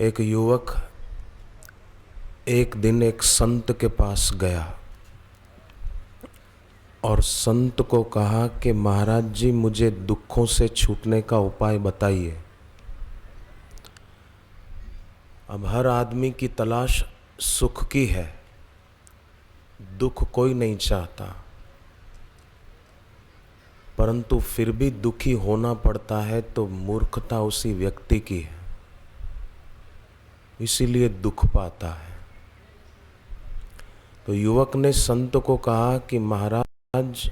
एक युवक एक दिन एक संत के पास गया और संत को कहा कि महाराज जी, मुझे दुखों से छूटने का उपाय बताइए। अब हर आदमी की तलाश सुख की है, दुख कोई नहीं चाहता, परंतु फिर भी दुखी होना पड़ता है तो मूर्खता उसी व्यक्ति की है, इसीलिए दुख पाता है। तो युवक ने संत को कहा कि महाराज,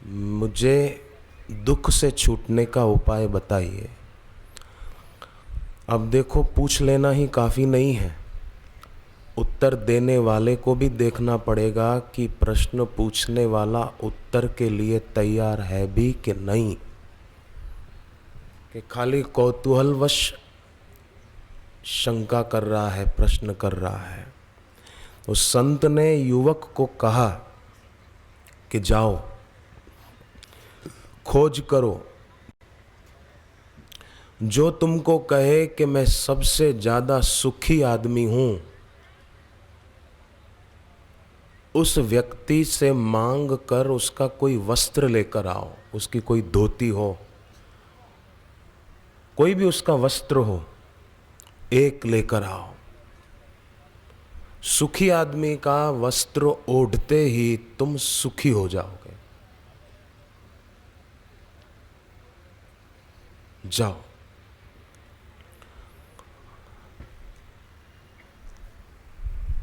मुझे दुख से छूटने का उपाय बताइए। अब देखो, पूछ लेना ही काफ़ी नहीं है, उत्तर देने वाले को भी देखना पड़ेगा कि प्रश्न पूछने वाला उत्तर के लिए तैयार है भी कि नहीं, कि खाली कौतूहलवश शंका कर रहा है, प्रश्न कर रहा है। तो संत ने युवक को कहा कि जाओ, खोज करो, जो तुमको कहे कि मैं सबसे ज्यादा सुखी आदमी हूं, उस व्यक्ति से मांग कर उसका कोई वस्त्र लेकर आओ, उसकी कोई धोती हो, कोई भी उसका वस्त्र हो, एक लेकर आओ। सुखी आदमी का वस्त्र ओढ़ते ही तुम सुखी हो जाओगे। जाओ।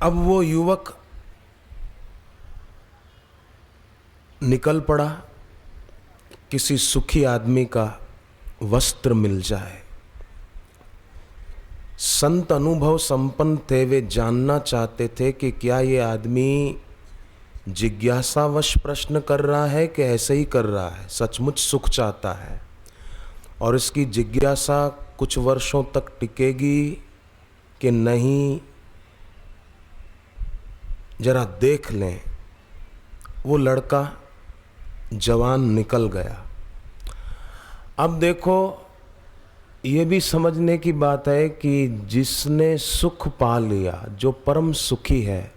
अब वो युवक निकल पड़ा, किसी सुखी आदमी का वस्त्र मिल जाए। संत अनुभव संपन्न थे, वे जानना चाहते थे कि क्या ये आदमी जिज्ञासावश प्रश्न कर रहा है कि ऐसे ही कर रहा है, सचमुच सुख चाहता है और इसकी जिज्ञासा कुछ वर्षों तक टिकेगी कि नहीं, जरा देख लें। वो लड़का जवान निकल गया। अब देखो, ये भी समझने की बात है कि जिसने सुख पा लिया, जो परम सुखी है,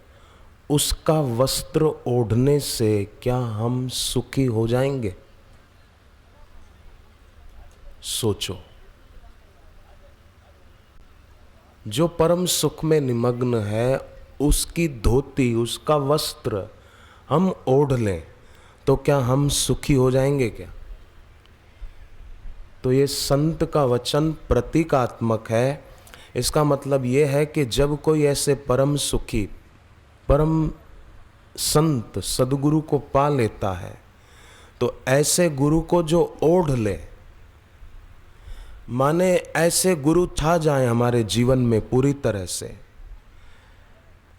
उसका वस्त्र ओढ़ने से क्या हम सुखी हो जाएंगे? सोचो। जो परम सुख में निमग्न है, उसकी धोती, उसका वस्त्र हम ओढ़ लें तो क्या हम सुखी हो जाएंगे क्या? तो ये संत का वचन प्रतीकात्मक है। इसका मतलब ये है कि जब कोई ऐसे परम सुखी, परम संत सदगुरु को पा लेता है, तो ऐसे गुरु को जो ओढ़ ले, माने ऐसे गुरु छा जाए हमारे जीवन में पूरी तरह से,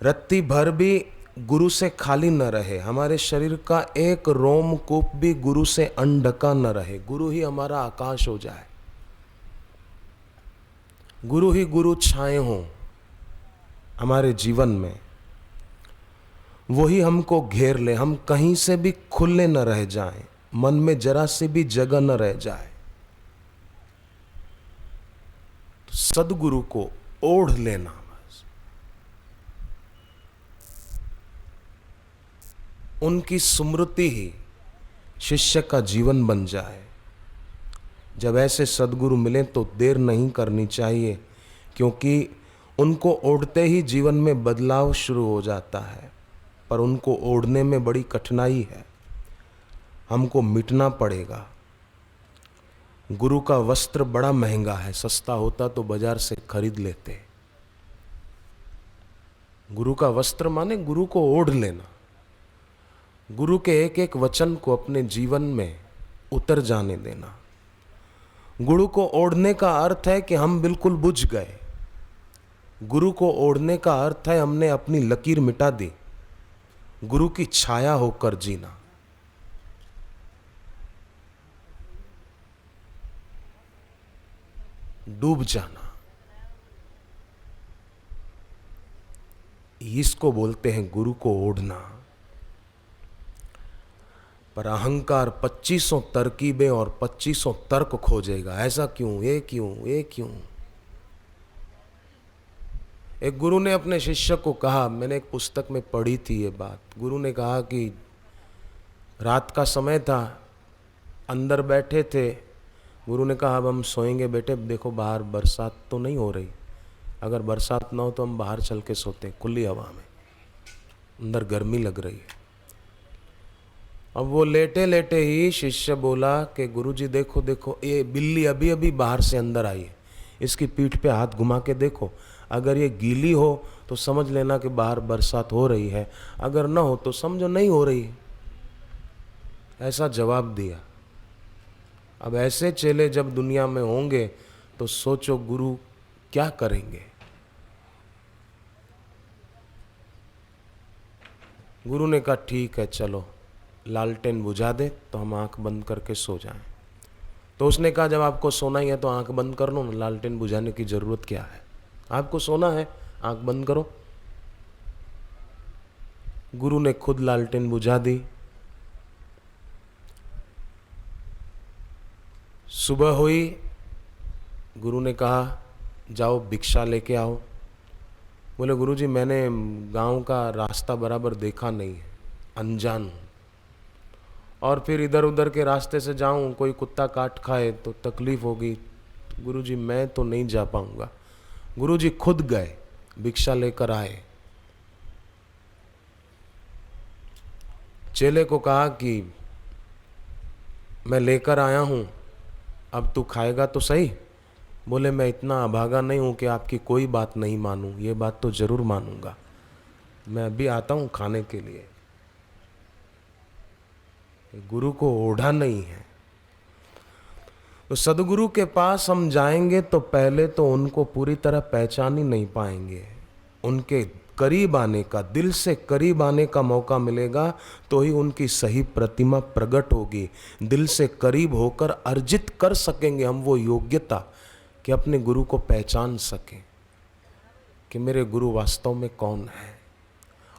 रत्ती भर भी गुरु से खाली न रहे, हमारे शरीर का एक रोमकूप भी गुरु से अनढका न रहे, गुरु ही हमारा आकाश हो जाए, गुरु ही गुरु छाए हों हमारे जीवन में, वही हमको घेर ले, हम कहीं से भी खुले न रह जाएं, मन में जरा सी भी जगह न रह जाए। तो सदगुरु को ओढ़ लेना, उनकी स्मृति ही शिष्य का जीवन बन जाए। जब ऐसे सदगुरु मिले तो देर नहीं करनी चाहिए, क्योंकि उनको ओढ़ते ही जीवन में बदलाव शुरू हो जाता है। पर उनको ओढ़ने में बड़ी कठिनाई है, हमको मिटना पड़ेगा। गुरु का वस्त्र बड़ा महंगा है, सस्ता होता तो बाजार से खरीद लेते। गुरु का वस्त्र माने गुरु को ओढ़ लेना, गुरु के एक एक वचन को अपने जीवन में उतर जाने देना। गुरु को ओढ़ने का अर्थ है कि हम बिल्कुल बुझ गए। गुरु को ओढ़ने का अर्थ है हमने अपनी लकीर मिटा दी, गुरु की छाया होकर जीना। डूब जाना, इसको बोलते हैं गुरु को ओढ़ना। पर अहंकार 2500 तरकीबें और 2500 तर्क खोजेगा, ऐसा क्यों, ये क्यों, ये क्यों। एक गुरु ने अपने शिष्य को कहा, मैंने एक पुस्तक में पढ़ी थी ये बात, गुरु ने कहा कि रात का समय था, अंदर बैठे थे, गुरु ने कहा अब हम सोएंगे बेटे, देखो बाहर बरसात तो नहीं हो रही, अगर बरसात ना हो तो हम बाहर चल के सोते हैं खुली हवा में, अंदर गर्मी लग रही है। अब वो लेटे लेटे ही शिष्य बोला कि गुरुजी देखो देखो, ये बिल्ली अभी अभी बाहर से अंदर आई है, इसकी पीठ पे हाथ घुमा के देखो, अगर ये गीली हो तो समझ लेना कि बाहर बरसात हो रही है, अगर ना हो तो समझो नहीं हो रही है। ऐसा जवाब दिया। अब ऐसे चेले जब दुनिया में होंगे तो सोचो गुरु क्या करेंगे। गुरु ने कहा ठीक है चलो लालटेन बुझा दे तो हम आंख बंद करके सो जाएं। तो उसने कहा जब आपको सोना ही है तो आंख बंद कर लो ना, लालटेन बुझाने की जरूरत क्या है, आपको सोना है आंख बंद करो। गुरु ने खुद लालटेन बुझा दी। सुबह हुई, गुरु ने कहा जाओ भिक्षा लेके आओ। बोले गुरुजी मैंने गांव का रास्ता बराबर देखा नहीं है, अनजान हूँ, और फिर इधर उधर के रास्ते से जाऊं कोई कुत्ता काट खाए तो तकलीफ होगी, गुरुजी मैं तो नहीं जा पाऊंगा। गुरुजी खुद गए, भिक्षा लेकर आए। चेले को कहा कि मैं लेकर आया हूं, अब तू खाएगा तो सही। बोले मैं इतना अभागा नहीं हूं कि आपकी कोई बात नहीं मानूं, ये बात तो जरूर मानूंगा, मैं अभी आता हूं खाने के लिए। गुरु को ओढ़ा नहीं है। तो सदगुरु के पास हम जाएंगे तो पहले तो उनको पूरी तरह पहचान ही नहीं पाएंगे, उनके करीब आने का, दिल से करीब आने का मौका मिलेगा तो ही उनकी सही प्रतिमा प्रकट होगी। दिल से करीब होकर अर्जित कर सकेंगे हम वो योग्यता कि अपने गुरु को पहचान सकें कि मेरे गुरु वास्तव में कौन है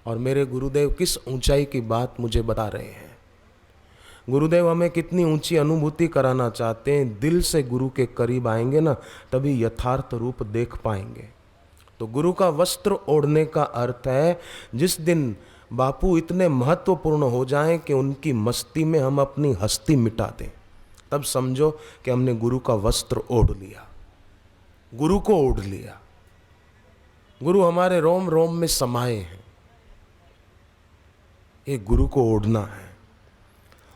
और मेरे गुरुदेव किस ऊंचाई की बात मुझे बता रहे हैं। गुरुदेव हमें कितनी ऊंची अनुभूति कराना चाहते हैं। दिल से गुरु के करीब आएंगे ना तभी यथार्थ रूप देख पाएंगे। तो गुरु का वस्त्र ओढ़ने का अर्थ है जिस दिन बापू इतने महत्वपूर्ण हो जाएं कि उनकी मस्ती में हम अपनी हस्ती मिटा दें, तब समझो कि हमने गुरु का वस्त्र ओढ़ लिया, गुरु को ओढ़ लिया। गुरु हमारे रोम रोम में समाये हैं, ये गुरु को ओढ़ना है।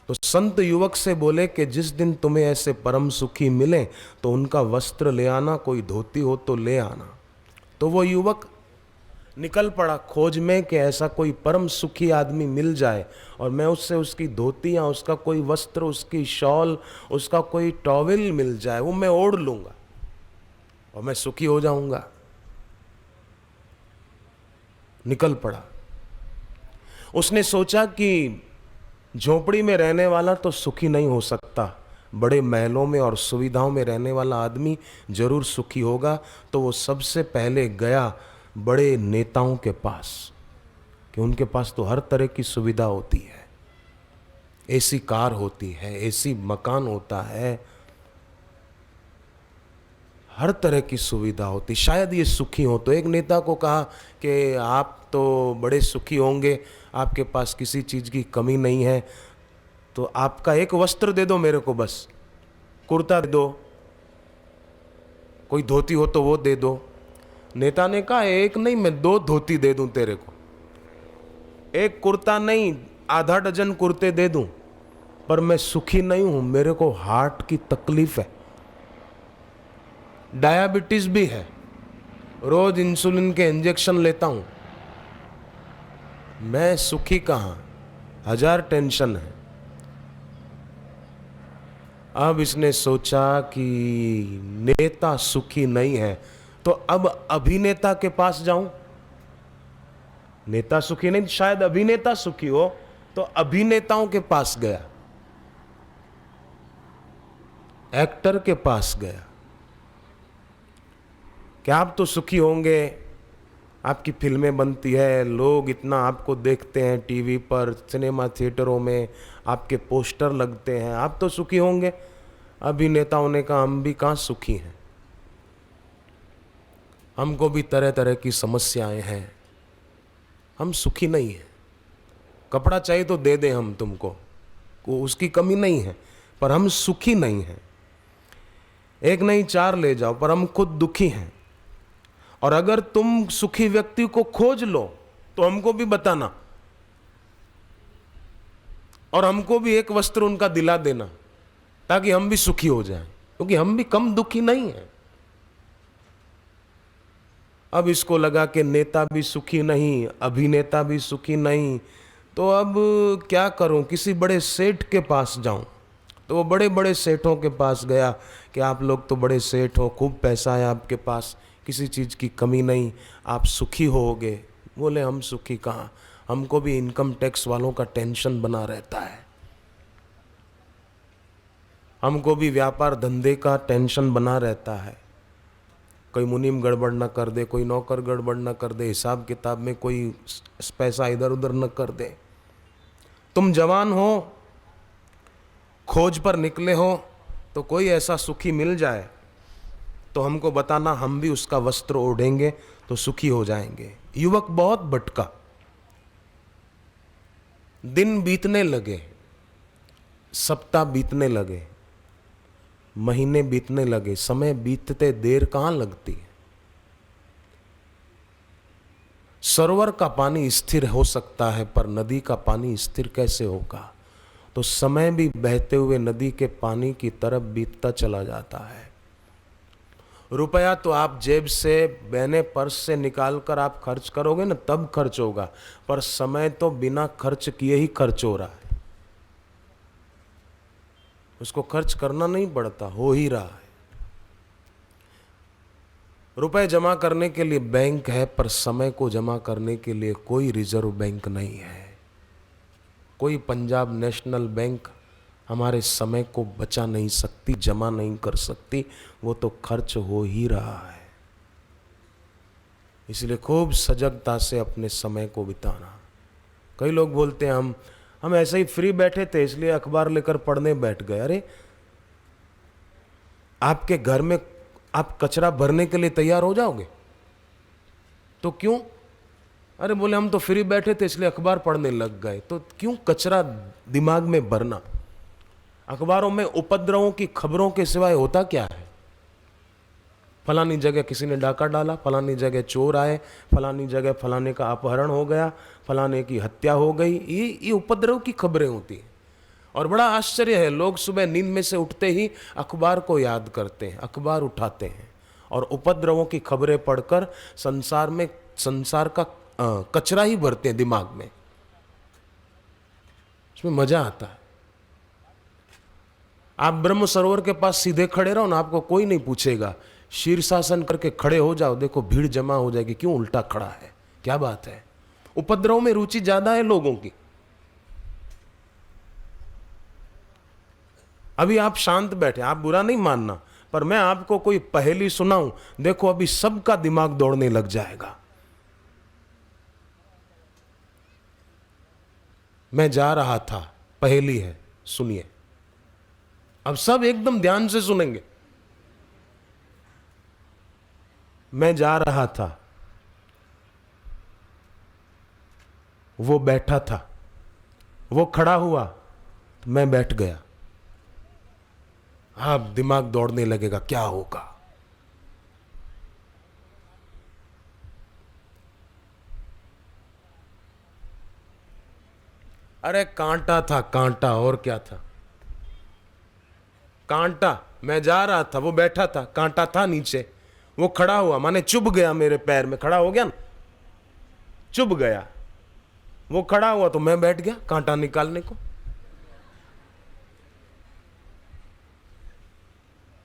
तो संत युवक से बोले कि जिस दिन तुम्हें ऐसे परम सुखी मिले तो उनका वस्त्र ले आना, कोई धोती हो तो ले आना। तो वो युवक निकल पड़ा खोज में कि ऐसा कोई परम सुखी आदमी मिल जाए और मैं उससे उसकी धोती या उसका कोई वस्त्र, उसकी शॉल, उसका कोई टॉवेल मिल जाए, वो मैं ओढ़ लूंगा और मैं सुखी हो जाऊंगा। निकल पड़ा। उसने सोचा कि झोपड़ी में रहने वाला तो सुखी नहीं हो सकता, बड़े महलों में और सुविधाओं में रहने वाला आदमी जरूर सुखी होगा। तो वो सबसे पहले गया बड़े नेताओं के पास कि उनके पास तो हर तरह की सुविधा होती है, एसी कार होती है, एसी मकान होता है, हर तरह की सुविधा होती, शायद ये सुखी हो। तो एक नेता को कहा कि आप तो बड़े सुखी होंगे, आपके पास किसी चीज़ की कमी नहीं है, तो आपका एक वस्त्र दे दो मेरे को, बस कुर्ता दे दो, कोई धोती हो तो वो दे दो। नेता ने कहा एक नहीं, मैं 2 धोती दे दूं तेरे को, एक कुर्ता नहीं, आधा डजन कुर्ते दे दूं, पर मैं सुखी नहीं हूं, मेरे को हार्ट की तकलीफ है, डायबिटीज भी है, रोज इंसुलिन के इंजेक्शन लेता हूं, मैं सुखी कहां, 1000 टेंशन है। अब इसने सोचा कि नेता सुखी नहीं है तो अब अभिनेता के पास जाऊं। नेता सुखी नहीं, शायद अभिनेता सुखी हो, तो अभिनेताओं के पास गया, एक्टर के पास गया कि आप तो सुखी होंगे, आपकी फिल्में बनती है, लोग इतना आपको देखते हैं टीवी पर, सिनेमा थिएटरों में आपके पोस्टर लगते हैं, आप तो सुखी होंगे। अभिनेताओं ने कहा हम भी कहाँ सुखी हैं, हमको भी तरह तरह की समस्याएं हैं, हम सुखी नहीं हैं। कपड़ा चाहिए तो दे दें हम तुमको, उसकी कमी नहीं है, पर हम सुखी नहीं हैं। एक नहीं चार ले जाओ, पर हम खुद दुखी हैं। और अगर तुम सुखी व्यक्ति को खोज लो तो हमको भी बताना, और हमको भी एक वस्त्र उनका दिला देना, ताकि हम भी सुखी हो जाएं, क्योंकि हम भी कम दुखी नहीं हैं। अब इसको लगा कि नेता भी सुखी नहीं, अभिनेता भी सुखी नहीं, तो अब क्या करूं, किसी बड़े सेठ के पास जाऊं। तो वो बड़े बड़े सेठों के पास गया कि आप लोग तो बड़े सेठ हो, खूब पैसा है आपके पास, किसी चीज़ की कमी नहीं, आप सुखी होगे। बोले हम सुखी कहाँ, हमको भी इनकम टैक्स वालों का टेंशन बना रहता है, हमको भी व्यापार धंधे का टेंशन बना रहता है, कोई मुनीम गड़बड़ न कर दे, कोई नौकर गड़बड़ न कर दे, हिसाब किताब में कोई पैसा इधर उधर न कर दे। तुम जवान हो, खोज पर निकले हो, तो कोई ऐसा सुखी मिल जाए तो हमको बताना, हम भी उसका वस्त्र ओढ़ेंगे तो सुखी हो जाएंगे। युवक बहुत भटका, दिन बीतने लगे, सप्ताह बीतने लगे, महीने बीतने लगे। समय बीतते देर कहाँ लगती है। सरोवर का पानी स्थिर हो सकता है, पर नदी का पानी स्थिर कैसे होगा। तो समय भी बहते हुए नदी के पानी की तरफ बीतता चला जाता है। रुपया तो आप जेब से, बहने पर्स से निकाल कर आप खर्च करोगे ना, तब खर्च होगा, पर समय तो बिना खर्च किए ही खर्च हो रहा है, उसको खर्च करना नहीं पड़ता, हो ही रहा है। रुपए जमा करने के लिए बैंक है, पर समय को जमा करने के लिए कोई रिजर्व बैंक नहीं है। कोई पंजाब नेशनल बैंक हमारे समय को बचा नहीं सकती, जमा नहीं कर सकती, वो तो खर्च हो ही रहा है। इसलिए खूब सजगता से अपने समय को बिताना। कई लोग बोलते हैं हम ऐसे ही फ्री बैठे थे इसलिए अखबार लेकर पढ़ने बैठ गए। अरे आपके घर में आप कचरा भरने के लिए तैयार हो जाओगे तो क्यों? अरे बोले हम तो फ्री बैठे थे इसलिए अखबार पढ़ने लग गए। तो क्यों कचरा दिमाग में भरना? अखबारों में उपद्रवों की खबरों के सिवाय होता क्या है? फलानी जगह किसी ने डाका डाला, फलानी जगह चोर आए, फलानी जगह फलाने का अपहरण हो गया, फलाने की हत्या हो गई, ये उपद्रव की खबरें होती हैं। और बड़ा आश्चर्य है, लोग सुबह नींद में से उठते ही अखबार को याद करते हैं, अखबार उठाते हैं और उपद्रवों की खबरें पढ़कर संसार का कचरा ही भरते हैं दिमाग में। इसमें मजा आता है। आप ब्रह्म सरोवर के पास सीधे खड़े रहो ना, आपको कोई नहीं पूछेगा। शीर्षासन करके खड़े हो जाओ, देखो भीड़ जमा हो जाएगी, क्यों उल्टा खड़ा है, क्या बात है। उपद्रव में रुचि ज्यादा है लोगों की। अभी आप शांत बैठे, आप बुरा नहीं मानना, पर मैं आपको कोई पहेली सुनाऊं, देखो अभी सबका दिमाग दौड़ने लग जाएगा। मैं जा रहा था, पहेली है, सुनिए। अब सब एकदम ध्यान से सुनेंगे। मैं जा रहा था, वो बैठा था, वो खड़ा हुआ तो मैं बैठ गया। अब दिमाग दौड़ने लगेगा, क्या होगा। अरे कांटा था, कांटा, और क्या था? कांटा। मैं जा रहा था, वो बैठा था, कांटा था नीचे, वो खड़ा हुआ, माने चुभ गया मेरे पैर में, खड़ा हो गया ना, चुभ गया। वो खड़ा हुआ तो मैं बैठ गया कांटा निकालने को।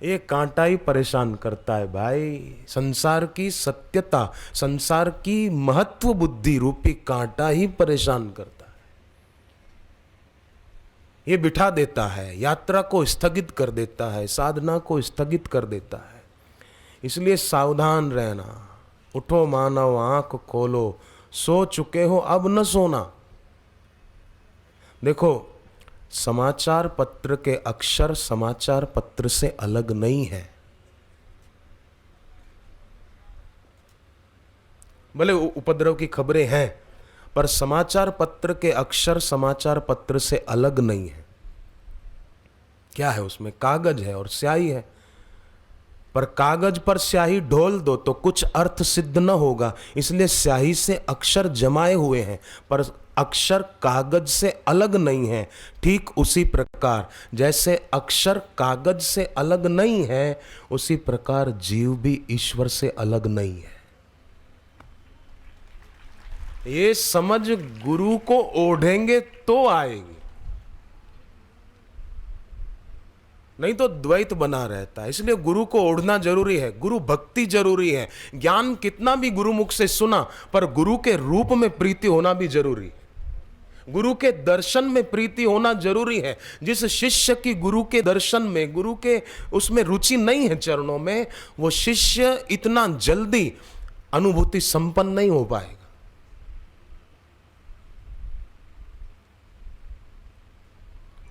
ये कांटा ही परेशान करता है भाई। संसार की सत्यता, संसार की महत्व बुद्धि रूपी कांटा ही परेशान करता है। ये बिठा देता है, यात्रा को स्थगित कर देता है, साधना को स्थगित कर देता है। इसलिए सावधान रहना। उठो मानव, आंख खोलो, सो चुके हो अब न सोना। देखो, समाचार पत्र के अक्षर समाचार पत्र से अलग नहीं है। भले उपद्रव की खबरें हैं, पर समाचार पत्र के अक्षर समाचार पत्र से अलग नहीं है। क्या है उसमें? कागज है और स्याही है, पर कागज पर स्याही ढोल दो तो कुछ अर्थ सिद्ध न होगा, इसलिए स्याही से अक्षर जमाए हुए हैं, पर अक्षर कागज से अलग नहीं है। ठीक उसी प्रकार जैसे अक्षर कागज से अलग नहीं है, उसी प्रकार जीव भी ईश्वर से अलग नहीं है। ये समझ गुरु को ओढ़ेंगे तो आएगी, नहीं तो द्वैत बना रहता है। इसलिए गुरु को ओढ़ना जरूरी है, गुरु भक्ति जरूरी है। ज्ञान कितना भी गुरुमुख से सुना, पर गुरु के रूप में प्रीति होना भी जरूरी है, गुरु के दर्शन में प्रीति होना जरूरी है। जिस शिष्य की गुरु के दर्शन में, गुरु के उसमें रुचि नहीं है चरणों में, वो शिष्य इतना जल्दी अनुभूति संपन्न नहीं हो पाएगा।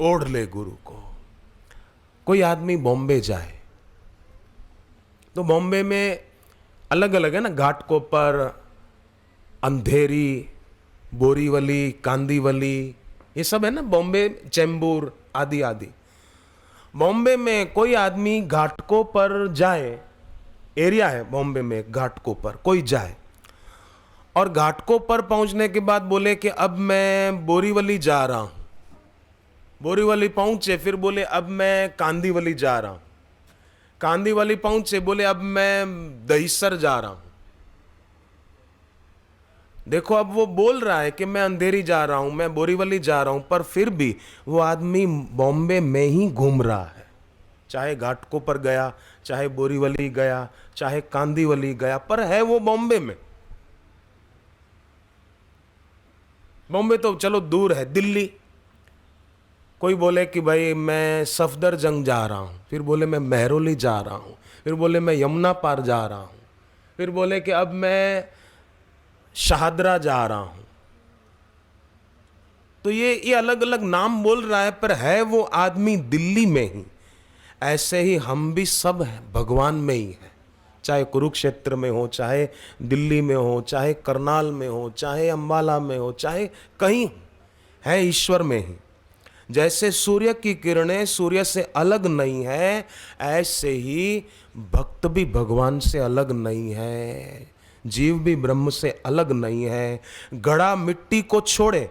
ओढ़ ले गुरु को। कोई आदमी बॉम्बे जाए तो बॉम्बे में अलग अलग है ना, घाटकोपर, अंधेरी, बोरीवली, कांदीवली, ये सब है ना बॉम्बे, चेंबूर आदि आदि। बॉम्बे में कोई आदमी घाटकोपर जाए, एरिया है बॉम्बे में घाटकोपर, कोई जाए और घाटकोपर पहुंचने के बाद बोले कि अब मैं बोरीवली जा रहा हूं, बोरीवली पहुंचे फिर बोले अब मैं कांदीवली जा रहा हूं, कांदीवली पहुंचे बोले अब मैं दहिसर जा रहा हूं। देखो अब वो बोल रहा है कि मैं अंधेरी जा रहा हूं, मैं बोरीवली जा रहा हूं, पर फिर भी वो आदमी बॉम्बे में ही घूम रहा है। चाहे घाटकोपर गया, चाहे बोरीवली गया, चाहे कांदीवली गया, पर है वो बॉम्बे में। बॉम्बे तो चलो दूर है, दिल्ली। कोई बोले कि भाई मैं सफदरजंग जा रहा हूं, फिर बोले मैं महरौली जा रहा हूं, फिर बोले मैं यमुना पार जा रहा हूं, फिर बोले कि अब मैं शाहदरा जा रहा हूं। तो ये अलग अलग नाम बोल रहा है, पर है वो आदमी दिल्ली में ही। ऐसे ही हम भी सब हैं, भगवान में ही है। चाहे कुरुक्षेत्र में हो, चाहे दिल्ली में हो, चाहे करनाल में हो, चाहे अंबाला में हो, चाहे कहीं है, ईश्वर में ही। जैसे सूर्य की किरणें सूर्य से अलग नहीं है, ऐसे ही भक्त भी भगवान से अलग नहीं है, जीव भी ब्रह्म से अलग नहीं है। घड़ा मिट्टी को छोड़े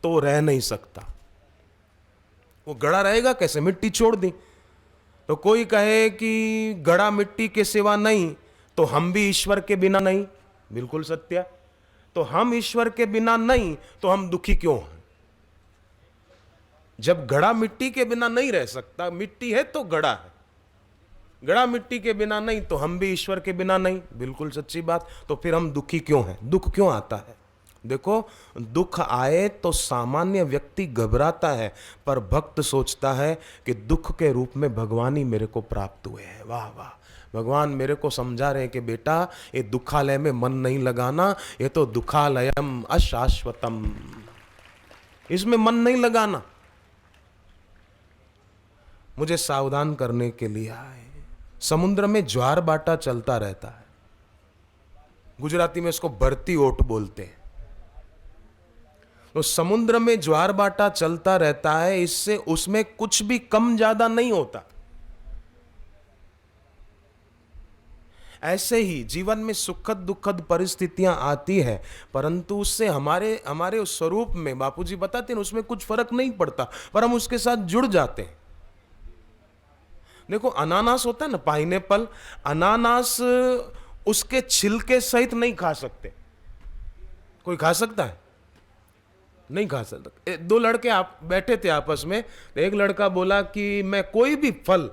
तो रह नहीं सकता, वो घड़ा रहेगा कैसे? मिट्टी छोड़ दी। तो कोई कहे कि घड़ा मिट्टी के सिवा नहीं, तो हम भी ईश्वर के बिना नहीं, बिल्कुल सत्य। तो हम ईश्वर के बिना नहीं तो हम दुखी क्यों हैं? जब घड़ा मिट्टी के बिना नहीं रह सकता, मिट्टी है तो घड़ा है, घड़ा मिट्टी के बिना नहीं तो हम भी ईश्वर के बिना नहीं, बिल्कुल सच्ची बात। तो फिर हम दुखी क्यों हैं? दुख क्यों आता है? देखो, दुख आए तो सामान्य व्यक्ति घबराता है, पर भक्त सोचता है कि दुख के रूप में भगवान ही मेरे को प्राप्त हुए हैं। वाह वाह, भगवान मेरे को समझा रहे हैं कि बेटा ये दुखालय में मन नहीं लगाना, ये तो दुखालयम अशाश्वतम, इसमें मन नहीं लगाना। मुझे सावधान करने के लिए आए। समुद्र में ज्वार बाटा चलता रहता है, गुजराती में इसको भरती ओट बोलते हैं। तो समुद्र में ज्वार बाटा चलता रहता है, इससे उसमें कुछ भी कम ज्यादा नहीं होता। ऐसे ही जीवन में सुखद दुखद परिस्थितियां आती है, परंतु उससे हमारे हमारे उस स्वरूप में, बापूजी बताते हैं, उसमें कुछ फर्क नहीं पड़ता, पर हम उसके साथ जुड़ जाते हैं। देखो, अनानास होता है ना, पाइनएप्पल, अनानास उसके छिलके सहित नहीं खा सकते। कोई खा सकता है? नहीं खा सकता। दो लड़के आप बैठे थे आपस में, तो एक लड़का बोला कि मैं कोई भी फल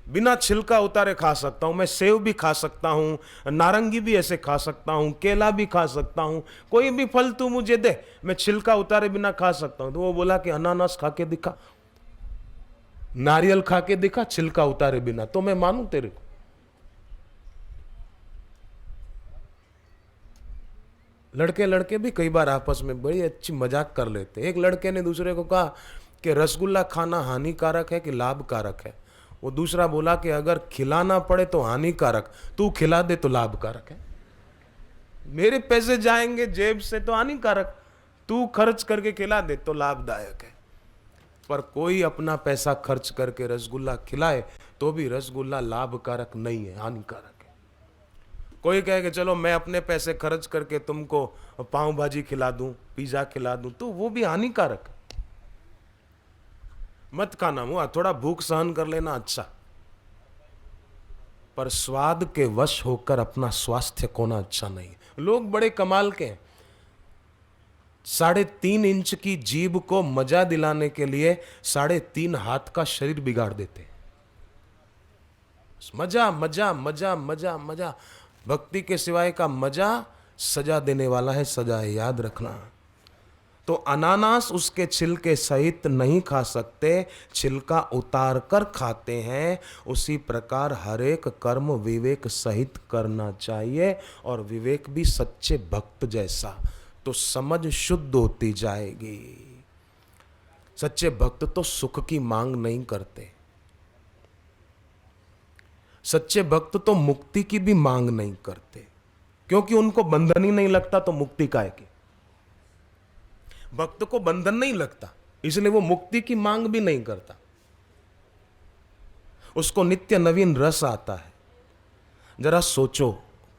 बिना छिलका उतारे खा सकता हूं, मैं सेव भी खा सकता हूं, नारंगी भी ऐसे खा सकता हूं, केला भी खा सकता हूं, कोई भी फल तू मुझे दे, मैं छिलका उतारे बिना खा सकता हूं। तो वो बोला कि अनानास खा के दिखा, नारियल खा के दिखा छिलका उतारे बिना, तो मैं मानूं तेरे को। लड़के लड़के भी कई बार आपस में बड़ी अच्छी मजाक कर लेते हैं। एक लड़के ने दूसरे को कहा कि रसगुल्ला खाना हानिकारक है कि लाभकारक है? वो दूसरा बोला कि अगर खिलाना पड़े तो हानिकारक, तू खिला दे तो लाभकारक है। मेरे पैसे जाएंगे जेब से तो हानिकारक, तू खर्च करके खिला दे तो लाभदायक है। पर कोई अपना पैसा खर्च करके रसगुल्ला खिलाए तो भी रसगुल्ला लाभकारक नहीं है, हानिकारक है। कोई कहे कि चलो मैं अपने पैसे खर्च करके तुमको पाव भाजी खिला दूं, पिज्जा खिला दूं, तो वो भी हानिकारक है। मत खाना, हुआ थोड़ा भूख सहन कर लेना अच्छा, पर स्वाद के वश होकर अपना स्वास्थ्य खोना अच्छा नहीं। लोग बड़े कमाल के हैं, 3.5 इंच की जीभ को मजा दिलाने के लिए 3.5 हाथ का शरीर बिगाड़ देते हैं। मजा मजा मजा मजा मजा, भक्ति के सिवाय का मजा सजा देने वाला है, सजा है, याद रखना। तो अनानास उसके छिलके सहित नहीं खा सकते, छिलका उतार कर खाते हैं। उसी प्रकार हर एक कर्म विवेक सहित करना चाहिए, और विवेक भी सच्चे भक्त जैसा, तो समझ शुद्ध होती जाएगी। सच्चे भक्त तो सुख की मांग नहीं करते, सच्चे भक्त तो मुक्ति की भी मांग नहीं करते, क्योंकि उनको बंधन ही नहीं लगता, तो मुक्ति काहे की। भक्त को बंधन नहीं लगता, इसलिए वो मुक्ति की मांग भी नहीं करता। उसको नित्य नवीन रस आता है। जरा सोचो,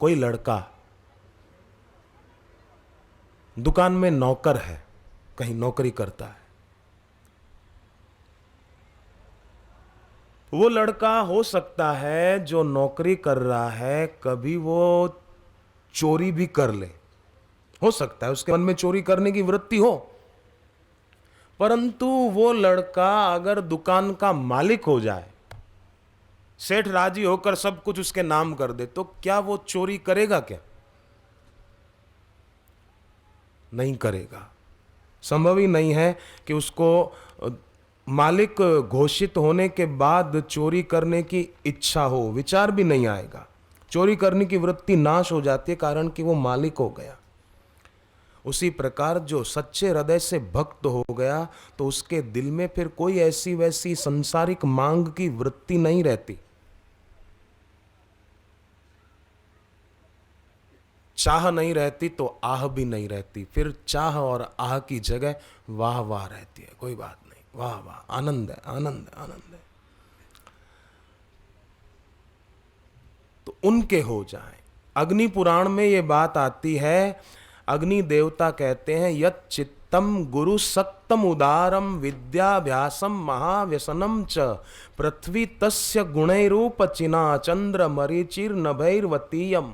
कोई लड़का दुकान में नौकर है, कहीं नौकरी करता है, वो लड़का हो सकता है जो नौकरी कर रहा है कभी वो चोरी भी कर ले, हो सकता है उसके मन में चोरी करने की वृत्ति हो, परंतु वो लड़का अगर दुकान का मालिक हो जाए, सेठ राजी होकर सब कुछ उसके नाम कर दे, तो क्या वो चोरी करेगा क्या? नहीं करेगा। संभव ही नहीं है कि उसको मालिक घोषित होने के बाद चोरी करने की इच्छा हो, विचार भी नहीं आएगा। चोरी करने की वृत्ति नाश हो जाती है, कारण कि वो मालिक हो गया। उसी प्रकार जो सच्चे हृदय से भक्त हो गया, तो उसके दिल में फिर कोई ऐसी वैसी संसारिक मांग की वृत्ति नहीं रहती। चाह नहीं रहती तो आह भी नहीं रहती, फिर चाह और आह की जगह वाह वाह रहती है। कोई बात नहीं, वाह वाह, आनंद है, आनंद है, आनंद है। तो उनके हो जाए। अग्नि पुराण में ये बात आती है, अग्नि देवता कहते हैं, यत चित्तम गुरु सक्तम उदारम विद्याभ्यासम महाव्यसनम च पृथ्वी तस्य गुणैरूप चिना चंद्र मरीचिर नभैर्वतीयम।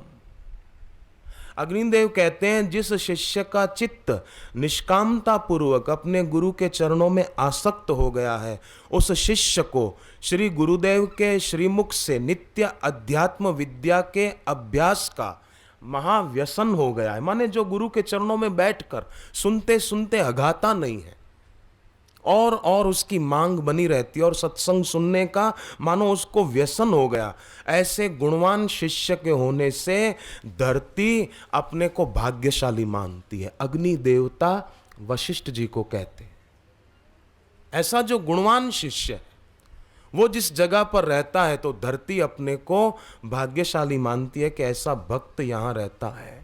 अग्निदेव कहते हैं, जिस शिष्य का चित्त निष्कामता पूर्वक अपने गुरु के चरणों में आसक्त हो गया है, उस शिष्य को श्री गुरुदेव के श्रीमुख से नित्य अध्यात्म विद्या के अभ्यास का महाव्यसन हो गया है। माने जो गुरु के चरणों में बैठकर सुनते सुनते अघाता नहीं है, और उसकी मांग बनी रहती है, और सत्संग सुनने का मानो उसको व्यसन हो गया। ऐसे गुणवान शिष्य के होने से धरती अपने को भाग्यशाली मानती है। अग्नि देवता वशिष्ठ जी को कहते हैं। ऐसा जो गुणवान शिष्य है, वो जिस जगह पर रहता है, तो धरती अपने को भाग्यशाली मानती है कि ऐसा भक्त यहां रहता है।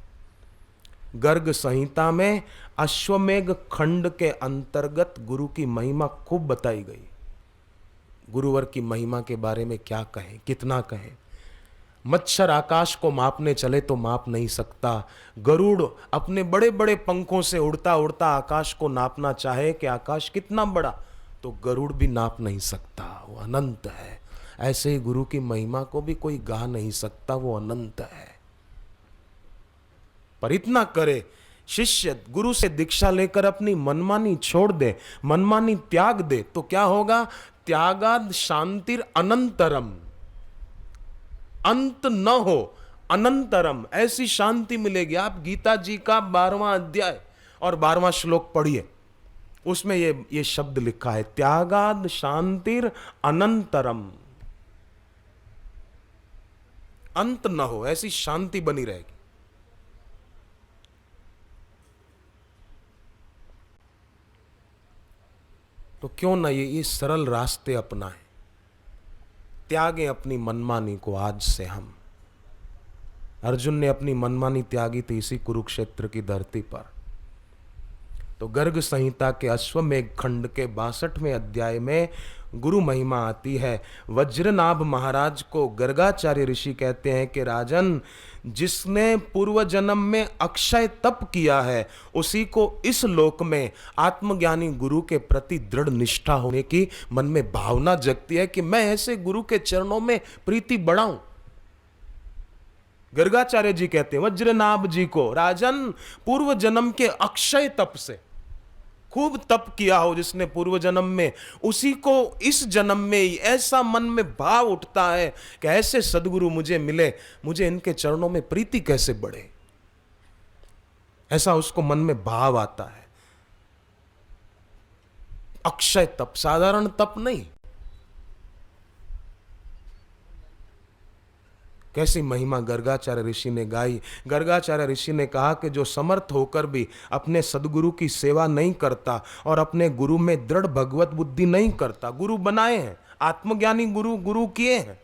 गर्ग संहिता में अश्वमेघ खंड के अंतर्गत गुरु की महिमा खूब बताई गई। गुरुवर की महिमा के बारे में क्या कहें, कितना कहें। मच्छर आकाश को मापने चले तो माप नहीं सकता। गरुड़ अपने बड़े बड़े पंखों से उड़ता उड़ता आकाश को नापना चाहे कि आकाश कितना बड़ा, तो गरुड़ भी नाप नहीं सकता, वो अनंत है। ऐसे ही गुरु की महिमा को भी कोई गा नहीं सकता, वो अनंत है। पर इतना करे, शिष्य गुरु से दीक्षा लेकर अपनी मनमानी छोड़ दे, मनमानी त्याग दे, तो क्या होगा? त्यागाद शांतिर अनंतरम, अंत न हो, अनंतरम, ऐसी शांति मिलेगी। आप गीता जी का 12वां अध्याय और 12वां श्लोक पढ़िए, उसमें ये शब्द लिखा है, त्यागाद शांतिर अनंतरम, अंत न हो, ऐसी शांति बनी रहेगी। तो क्यों ना ये सरल रास्ते अपनाएं। त्यागें अपनी मनमानी को आज से हम। अर्जुन ने अपनी मनमानी त्यागी थी इसी कुरुक्षेत्र की धरती पर। तो गर्ग संहिता के अश्वमेघ खंड के 62वें अध्याय में गुरु महिमा आती है। वज्रनाभ महाराज को गर्गाचार्य ऋषि कहते हैं कि राजन, जिसने पूर्व जन्म में अक्षय तप किया है उसी को इस लोक में आत्मज्ञानी गुरु के प्रति दृढ़ निष्ठा होने की मन में भावना जगती है कि मैं ऐसे गुरु के चरणों में प्रीति बढ़ाऊं। गर्गाचार्य जी कहते हैं वज्रनाभ जी को, राजन पूर्व जन्म के अक्षय तप से खूब तप किया हो जिसने पूर्व जन्म में, उसी को इस जन्म में ऐसा मन में भाव उठता है कि ऐसे सदगुरु मुझे मिले, मुझे इनके चरणों में प्रीति कैसे बढ़े, ऐसा उसको मन में भाव आता है। अक्षय तप, साधारण तप नहीं। कैसी महिमा गर्गाचार्य ऋषि ने गाई। गर्गाचार्य ऋषि ने कहा कि जो समर्थ होकर भी अपने सदगुरु की सेवा नहीं करता और अपने गुरु में दृढ़ भगवत बुद्धि नहीं करता, गुरु बनाए हैं, आत्मज्ञानी गुरु किए हैं,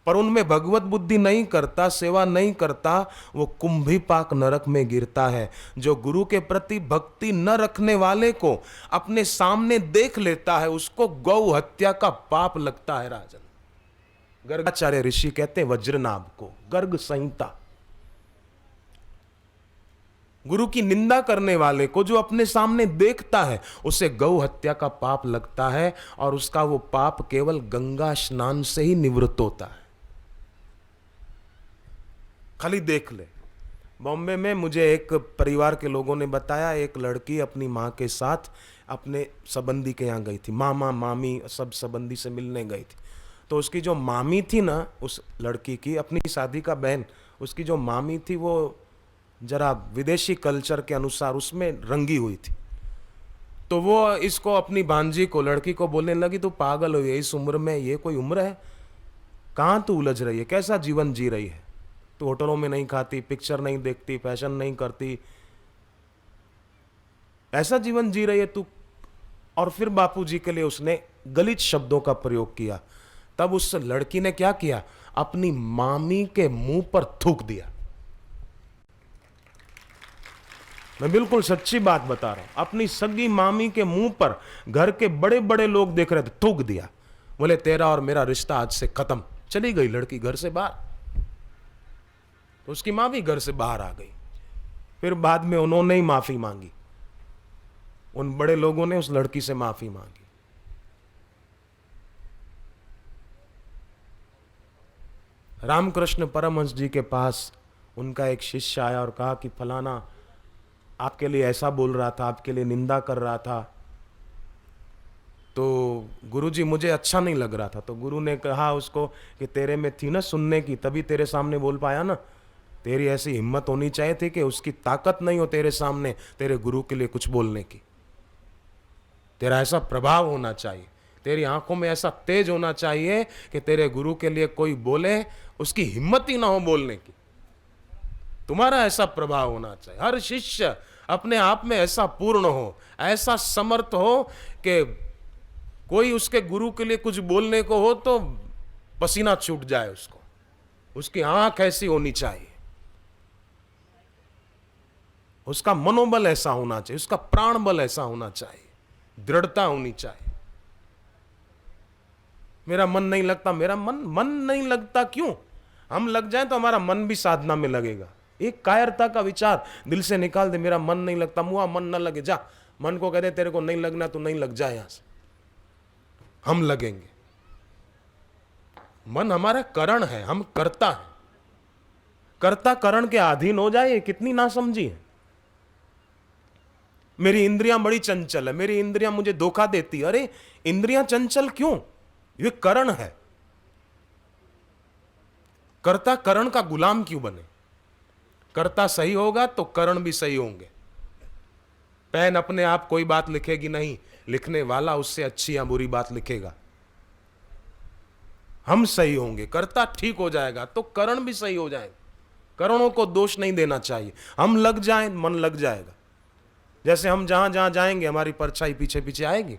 पर उनमें भगवत बुद्धि नहीं करता, सेवा नहीं करता, वो कुंभीपाक नरक में गिरता है। जो गुरु के प्रति भक्ति न रखने वाले को अपने सामने देख लेता है उसको गौ हत्या का पाप लगता है। राजन, गर्गाचार्य ऋषि कहते हैं वज्रनाभ को, गर्ग संहिता। गुरु की निंदा करने वाले को जो अपने सामने देखता है उसे गौ हत्या का पाप लगता है और उसका वो पाप केवल गंगा स्नान से ही निवृत्त होता है। खाली देख ले। बॉम्बे में मुझे एक परिवार के लोगों ने बताया, एक लड़की अपनी माँ के साथ अपने संबंधी के यहाँ गई थी, मामा मामी सब संबंधी से मिलने गई थी। तो उसकी जो मामी थी ना, उस लड़की की अपनी शादी का बहन, उसकी जो मामी थी वो जरा विदेशी कल्चर के अनुसार उसमें रंगी हुई थी। तो वो इसको, अपनी भांजी को, लड़की को बोलने लगी तू पागल हुई है, इस उम्र में ये कोई उम्र है, कहाँ तू उलझ रही है, कैसा जीवन जी रही है, तू होटलों में नहीं खाती, पिक्चर नहीं देखती, फैशन नहीं करती, ऐसा जीवन जी रही है तू। और फिर बापूजी के लिए उसने गलित शब्दों का प्रयोग किया। तब उस लड़की ने क्या किया, अपनी मामी के मुंह पर थूक दिया। मैं बिल्कुल सच्ची बात बता रहा हूं, अपनी सगी मामी के मुंह पर घर के बड़े बड़े लोग देख रहे थे, थूक दिया। बोले तेरा और मेरा रिश्ता आज से खत्म। चली गई लड़की घर से बाहर। तो उसकी मां भी घर से बाहर आ गई। फिर बाद में उन्होंने ही माफी मांगी, उन बड़े लोगों ने उस लड़की से माफी मांगी। रामकृष्ण परमहंस जी के पास उनका एक शिष्य आया और कहा कि फलाना आपके लिए ऐसा बोल रहा था, आपके लिए निंदा कर रहा था, तो गुरुजी मुझे अच्छा नहीं लग रहा था। तो गुरु ने कहा उसको कि तेरे में थी ना सुनने की, तभी तेरे सामने बोल पाया ना, तेरी ऐसी हिम्मत होनी चाहिए थी कि उसकी ताकत नहीं हो तेरे सामने तेरे गुरु के लिए कुछ बोलने की। तेरा ऐसा प्रभाव होना चाहिए, तेरी आंखों में ऐसा तेज होना चाहिए कि तेरे गुरु के लिए कोई बोले उसकी हिम्मत ही ना हो बोलने की। तुम्हारा ऐसा प्रभाव होना चाहिए। हर शिष्य अपने आप में ऐसा पूर्ण हो, ऐसा समर्थ हो कि कोई उसके गुरु के लिए कुछ बोलने को हो तो पसीना छूट जाए उसको। उसकी आंख ऐसी होनी चाहिए, उसका मनोबल ऐसा होना चाहिए, उसका प्राण बल ऐसा होना चाहिए, दृढ़ता होनी चाहिए। मेरा मन नहीं लगता, मेरा मन नहीं लगता क्यों? हम लग जाएं तो हमारा मन भी साधना में लगेगा। एक कायरता का विचार दिल से निकाल दे, मेरा मन नहीं लगता, मुआ मन न लगे, जा मन को कह दे तेरे को नहीं लगना तो नहीं लग जाए, यहां से हम लगेंगे। मन हमारा करण है, हम करता है, कर्ता करण के अधीन हो जाए, कितनी नासमझी है। मेरी इंद्रियां बड़ी चंचल है, मेरी इंद्रियां मुझे धोखा देती। अरे इंद्रियां चंचल क्यों? ये करण है। कर्ता करण का गुलाम क्यों बने? कर्ता सही होगा तो करण भी सही होंगे। पेन अपने आप कोई बात लिखेगी नहीं, लिखने वाला उससे अच्छी या बुरी बात लिखेगा। हम सही होंगे, कर्ता ठीक हो जाएगा तो करण भी सही हो जाएगा। करणों को दोष नहीं देना चाहिए। हम लग जाएं, मन लग जाएगा। जैसे हम जहां जहां जाएंगे हमारी परछाई पीछे पीछे आएगी।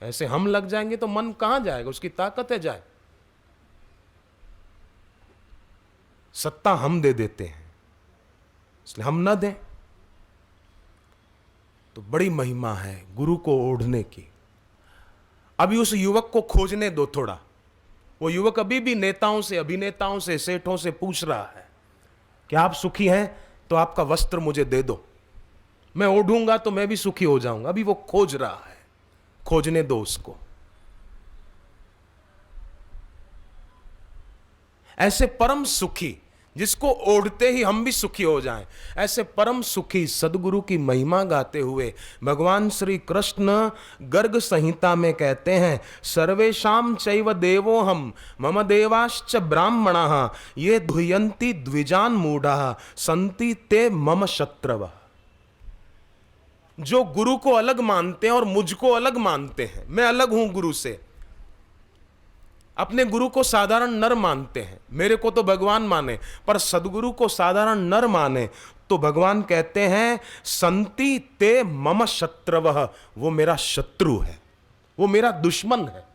ऐसे हम लग जाएंगे तो मन कहां जाएगा, उसकी ताकत है जाए। सत्ता हम दे देते हैं, इसलिए हम ना दें। तो बड़ी महिमा है गुरु को ओढ़ने की। अभी उस युवक को खोजने दो थोड़ा। वो युवक अभी भी नेताओं से, अभिनेताओं से, सेठों से पूछ रहा है कि आप सुखी हैं तो आपका वस्त्र मुझे दे दो, मैं ओढ़ूंगा तो मैं भी सुखी हो जाऊंगा। अभी वो खोज रहा है, खोजने दो उसको। ऐसे परम सुखी जिसको ओढ़ते ही हम भी सुखी हो जाएं, ऐसे परम सुखी सदगुरु की महिमा गाते हुए भगवान श्री कृष्ण गर्ग संहिता में कहते हैं, सर्वेषां चैव देवो हम मम देवाश्च ब्राह्मणाः ये धुयन्ति द्विजान मूढ़ाः सन्ति ते मम शत्रवः। जो गुरु को अलग मानते हैं और मुझको अलग मानते हैं, मैं अलग हूं गुरु से, अपने गुरु को साधारण नर मानते हैं, मेरे को तो भगवान माने, पर सदगुरु को साधारण नर माने, तो भगवान कहते हैं संति ते मम शत्रवः, वो मेरा शत्रु है, वो मेरा दुश्मन है।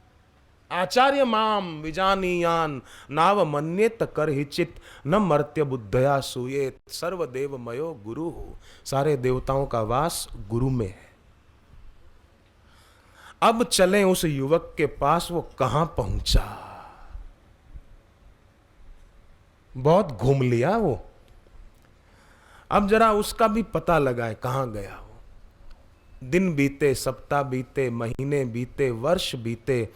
आचार्य माम विजानीयान नाव मन्येत करहिचित न मर्त्य बुद्धया सूयेत सर्वदेव मयो गुरु हो। सारे देवताओं का वास गुरु में है। अब चलें उस युवक के पास, वो कहां पहुंचा। बहुत घूम लिया वो, अब जरा उसका भी पता लगाए कहां गया वो। दिन बीते, सप्ताह बीते, महीने बीते, वर्ष बीते,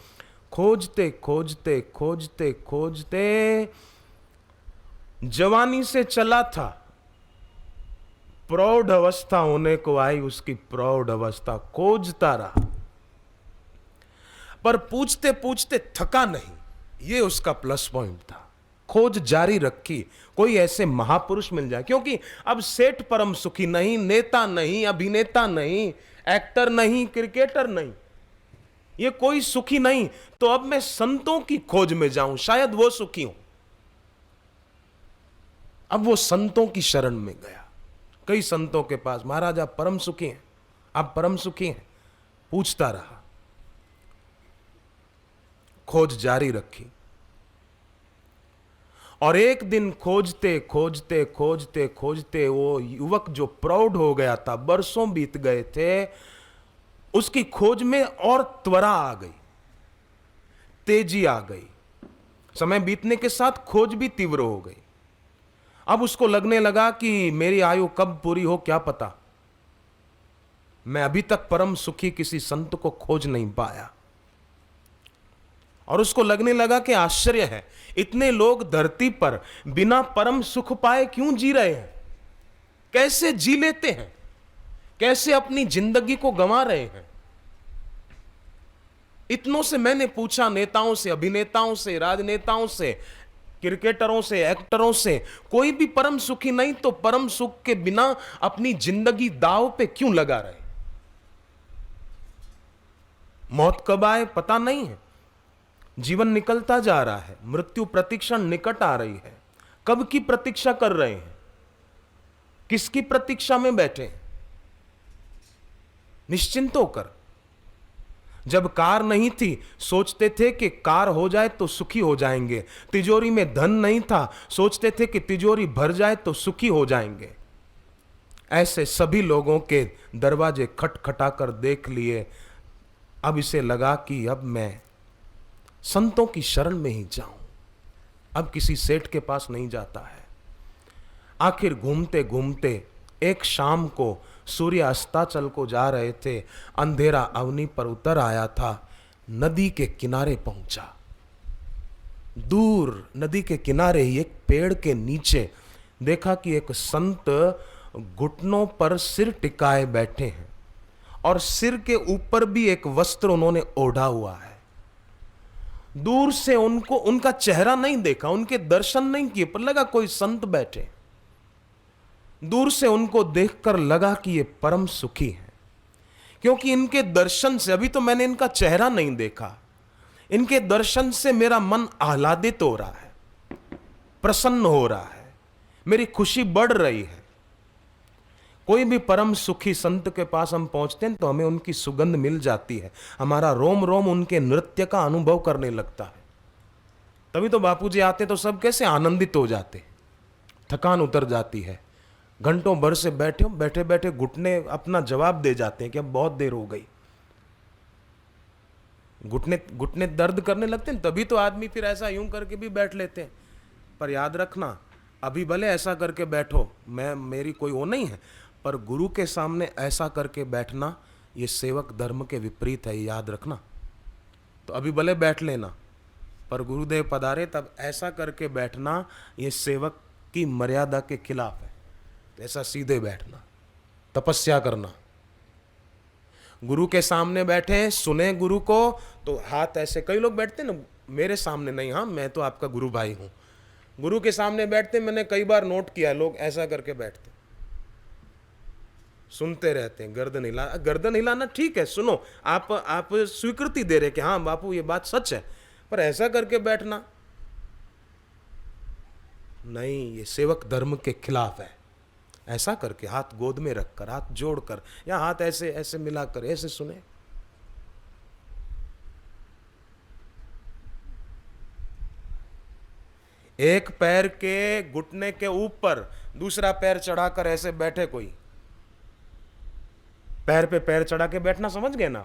खोजते खोजते खोजते खोजते जवानी से चला था, प्रौढ़ अवस्था होने को आई, उसकी प्रौढ़ अवस्था खोजता रहा, पर पूछते पूछते थका नहीं। ये उसका प्लस पॉइंट था। खोज जारी रखी, कोई ऐसे महापुरुष मिल जाए। क्योंकि अब सेठ परम सुखी नहीं, नेता नहीं, अभिनेता नहीं, एक्टर नहीं, क्रिकेटर नहीं, ये कोई सुखी नहीं, तो अब मैं संतों की खोज में जाऊं, शायद वो सुखी हो। अब वो संतों की शरण में गया, कई संतों के पास। महाराज आप परम सुखी हैं, आप परम सुखी हैं। पूछता रहा, खोज जारी रखी, और एक दिन खोजते खोजते खोजते खोजते वो युवक जो प्रौढ़ हो गया था, बरसों बीत गए थे, उसकी खोज में और त्वरा आ गई, तेजी आ गई। समय बीतने के साथ खोज भी तीव्र हो गई। अब उसको लगने लगा कि मेरी आयु कब पूरी हो क्या पता, मैं अभी तक परम सुखी किसी संत को खोज नहीं पाया। और उसको लगने लगा कि आश्चर्य है, इतने लोग धरती पर बिना परम सुख पाए क्यों जी रहे हैं, कैसे जी लेते हैं, कैसे अपनी जिंदगी को गंवा रहे हैं। इतनों से मैंने पूछा, नेताओं से, अभिनेताओं से, राजनेताओं से, क्रिकेटरों से, एक्टरों से, कोई भी परम सुखी नहीं, तो परम सुख के बिना अपनी जिंदगी दांव पे क्यों लगा रहे। मौत कब आए पता नहीं है, जीवन निकलता जा रहा है, मृत्यु प्रतीक्षण निकट आ रही है। कब की प्रतीक्षा कर रहे हैं, किसकी प्रतीक्षा में बैठे हैं? निश्चिंत होकर। जब कार नहीं थी सोचते थे कि कार हो जाए तो सुखी हो जाएंगे, तिजोरी में धन नहीं था सोचते थे कि तिजोरी भर जाए तो सुखी हो जाएंगे। ऐसे सभी लोगों के दरवाजे खटखटाकर देख लिए। अब इसे लगा कि अब मैं संतों की शरण में ही जाऊं, अब किसी सेठ के पास नहीं जाता है। आखिर घूमते घूमते एक शाम को सूर्य अस्ताचल को जा रहे थे, अंधेरा अवनी पर उतर आया था, नदी के किनारे पहुंचा। दूर नदी के किनारे ही एक पेड़ के नीचे देखा कि एक संत घुटनों पर सिर टिकाए बैठे हैं, और सिर के ऊपर भी एक वस्त्र उन्होंने ओढ़ा हुआ है। दूर से उनको, उनका चेहरा नहीं देखा, उनके दर्शन नहीं किए, पर लगा कोई संत बैठे। दूर से उनको देखकर लगा कि ये परम सुखी हैं, क्योंकि इनके दर्शन से, अभी तो मैंने इनका चेहरा नहीं देखा, इनके दर्शन से मेरा मन आह्लादित हो रहा है, प्रसन्न हो रहा है, मेरी खुशी बढ़ रही है। कोई भी परम सुखी संत के पास हम पहुंचते हैं तो हमें उनकी सुगंध मिल जाती है, हमारा रोम रोम उनके नृत्य का अनुभव करने लगता है। तभी तो बापूजी आते तो सब कैसे आनंदित हो जाते, थकान उतर जाती है। घंटों भर से बैठे बैठे घुटने अपना जवाब दे जाते हैं कि अब बहुत देर हो गई, घुटने घुटने दर्द करने लगते हैं। तभी तो आदमी फिर ऐसा यूं करके भी बैठ लेते हैं। पर याद रखना, अभी भले ऐसा करके बैठो, मेरी कोई वो नहीं है, पर गुरु के सामने ऐसा करके बैठना ये सेवक धर्म के विपरीत है, याद रखना। तो अभी भले बैठ लेना, पर गुरुदेव पधारे तब ऐसा करके बैठना ये सेवक की मर्यादा के खिलाफ है। तो ऐसा सीधे बैठना, तपस्या करना। गुरु के सामने बैठे, सुने गुरु को, तो हाथ ऐसे, कई लोग बैठते ना मेरे सामने नहीं, हाँ मैं तो आपका गुरु भाई हूं, गुरु के सामने बैठते, मैंने कई बार नोट किया लोग ऐसा करके बैठते, सुनते रहते हैं, गर्दन हिलाना ठीक है, सुनो, आप स्वीकृति दे रहे कि हाँ बापू ये बात सच है, पर ऐसा करके बैठना नहीं, ये सेवक धर्म के खिलाफ है। ऐसा करके हाथ गोद में रखकर, हाथ जोड़कर, या हाथ ऐसे ऐसे मिलाकर ऐसे सुने। एक पैर के घुटने के ऊपर दूसरा पैर चढ़ाकर ऐसे बैठे, कोई पैर पे पैर चढ़ा के बैठना, समझ गए ना,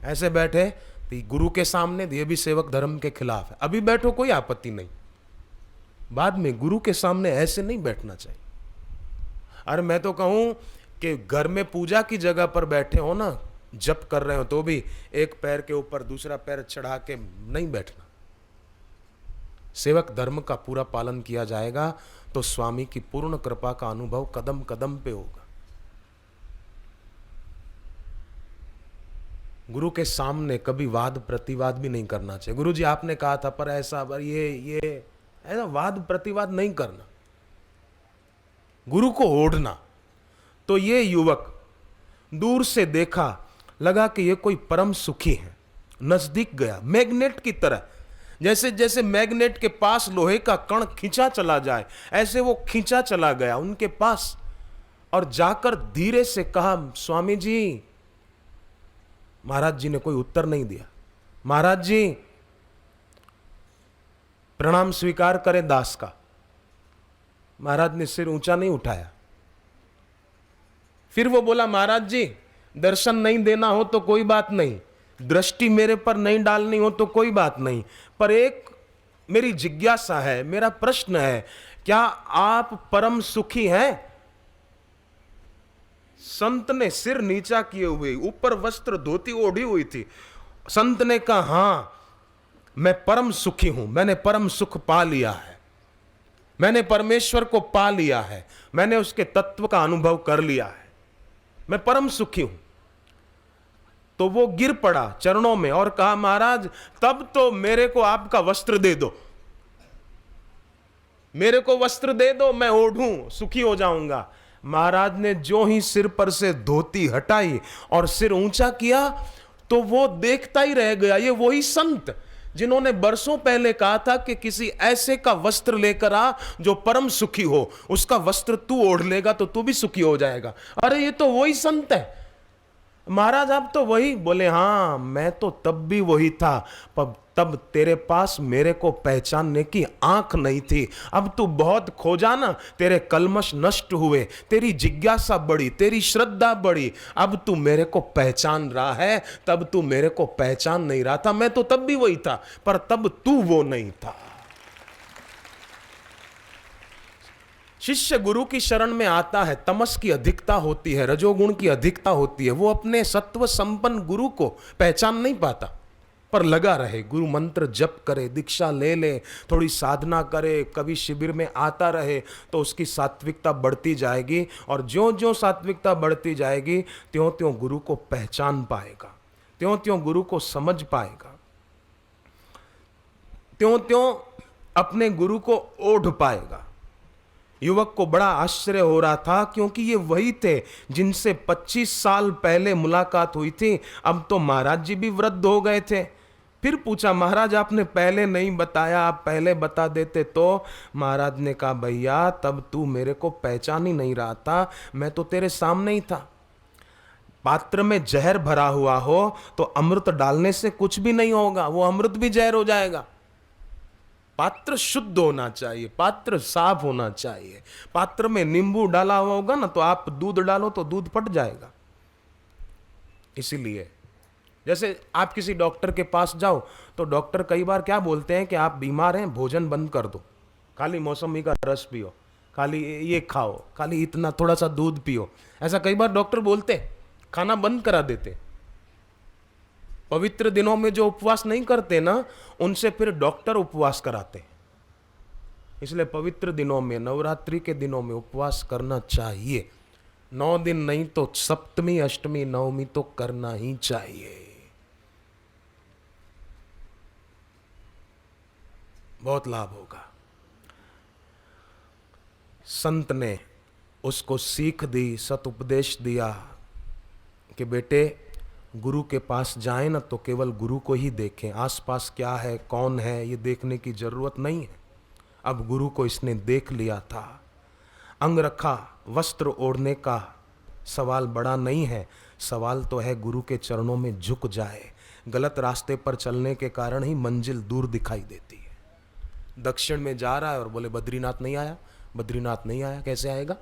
ऐसे बैठे तो गुरु के सामने, ये भी सेवक धर्म के खिलाफ है। अभी बैठो कोई आपत्ति नहीं, बाद में गुरु के सामने ऐसे नहीं बैठना चाहिए। अरे मैं तो कहूं कि घर में पूजा की जगह पर बैठे हो ना, जप कर रहे हो, तो भी एक पैर के ऊपर दूसरा पैर चढ़ा के नहीं बैठना। सेवक धर्म का पूरा पालन किया जाएगा तो स्वामी की पूर्ण कृपा का अनुभव कदम कदम पे होगा। गुरु के सामने कभी वाद प्रतिवाद भी नहीं करना चाहिए। गुरु जी आपने कहा था पर ऐसा, पर ये ऐसा वाद प्रतिवाद नहीं करना, गुरु को ओढ़ना। तो ये युवक दूर से देखा, लगा कि ये कोई परम सुखी है, नजदीक गया, मैग्नेट की तरह, जैसे जैसे मैग्नेट के पास लोहे का कण खींचा चला जाए, ऐसे वो खींचा चला गया उनके पास, और जाकर धीरे से कहा, स्वामी जी। महाराज जी ने कोई उत्तर नहीं दिया। महाराज जी प्रणाम स्वीकार करें दास का। महाराज ने सिर ऊंचा नहीं उठाया। फिर वो बोला, महाराज जी दर्शन नहीं देना हो तो कोई बात नहीं, दृष्टि मेरे पर नहीं डालनी हो तो कोई बात नहीं, पर एक मेरी जिज्ञासा है, मेरा प्रश्न है, क्या आप परम सुखी हैं? संत ने सिर नीचा किए हुए, ऊपर वस्त्र धोती ओढ़ी हुई थी, संत ने कहा, हां मैं परम सुखी हूं, मैंने परम सुख पा लिया है, मैंने परमेश्वर को पा लिया है, मैंने उसके तत्व का अनुभव कर लिया है, मैं परम सुखी हूं। तो वो गिर पड़ा चरणों में और कहा, महाराज तब तो मेरे को आपका वस्त्र दे दो, मेरे को वस्त्र दे दो, मैं ओढ़ूं, सुखी हो जाऊंगा। महाराज ने जो ही सिर पर से धोती हटाई और सिर ऊंचा किया, तो वो देखता ही रह गया। ये वही संत जिन्होंने बरसों पहले कहा था कि किसी ऐसे का वस्त्र लेकर आ जो परम सुखी हो, उसका वस्त्र तू ओढ़ लेगा तो तू भी सुखी हो जाएगा। अरे ये तो वही संत है। महाराज आप तो वही? बोले हाँ मैं तो तब भी वही था, पर तब तेरे पास मेरे को पहचानने की आंख नहीं थी। अब तू बहुत खोजा ना, तेरे कलमश नष्ट हुए, तेरी जिज्ञासा बढ़ी, तेरी श्रद्धा बढ़ी, अब तू मेरे को पहचान रहा है, तब तू मेरे को पहचान नहीं रहा था। मैं तो तब भी वही था, पर तब तू वो नहीं था। शिष्य गुरु की शरण में आता है, तमस की अधिकता होती है, रजोगुण की अधिकता होती है, वो अपने सत्व संपन्न गुरु को पहचान नहीं पाता, पर लगा रहे, गुरु मंत्र जप करे, दीक्षा ले ले, थोड़ी साधना करे, कभी शिविर में आता रहे, तो उसकी सात्विकता बढ़ती जाएगी, और ज्यों ज्यों सात्विकता बढ़ती जाएगी त्यों त्यों गुरु को पहचान पाएगा, त्यों त्यों गुरु को समझ पाएगा, त्यों त्यों अपने गुरु को ओढ़ पाएगा। युवक को बड़ा आश्चर्य हो रहा था, क्योंकि ये वही थे जिनसे 25 साल पहले मुलाकात हुई थी। अब तो महाराज जी भी वृद्ध हो गए थे, फिर पूछा, महाराज आपने पहले नहीं बताया, आप पहले बता देते तो। महाराज ने कहा, भैया तब तू मेरे को पहचान ही नहीं रहा था, मैं तो तेरे सामने ही था। पात्र में जहर भरा हुआ हो तो अमृत डालने से कुछ भी नहीं होगा, वो अमृत भी जहर हो जाएगा। पात्र शुद्ध होना चाहिए, पात्र साफ होना चाहिए। पात्र में नींबू डाला हुआ होगा ना, तो आप दूध डालो तो दूध फट जाएगा। इसीलिए जैसे आप किसी डॉक्टर के पास जाओ तो डॉक्टर कई बार क्या बोलते हैं कि आप बीमार हैं, भोजन बंद कर दो, खाली मौसमी का रस पियो, खाली ये खाओ, खाली इतना थोड़ा सा दूध पियो। ऐसा कई बार डॉक्टर बोलते, खाना बंद करा देते। पवित्र दिनों में जो उपवास नहीं करते ना, उनसे फिर डॉक्टर उपवास कराते। इसलिए पवित्र दिनों में, नवरात्रि के दिनों में उपवास करना चाहिए। 9 दिन नहीं तो सप्तमी, अष्टमी, नवमी तो करना ही चाहिए। बहुत लाभ होगा। संत ने उसको सीख दी, सतुपदेश दिया कि बेटे गुरु के पास जाए ना तो केवल गुरु को ही देखें, आसपास क्या है कौन है ये देखने की जरूरत नहीं है। अब गुरु को इसने देख लिया था। अंग रखा, वस्त्र ओढ़ने का सवाल बड़ा नहीं है, सवाल तो है गुरु के चरणों में झुक जाए। गलत रास्ते पर चलने के कारण ही मंजिल दूर दिखाई देती है। दक्षिण में जा रहा है और बोले बद्रीनाथ नहीं आया, बद्रीनाथ नहीं आया, कैसे आएगा?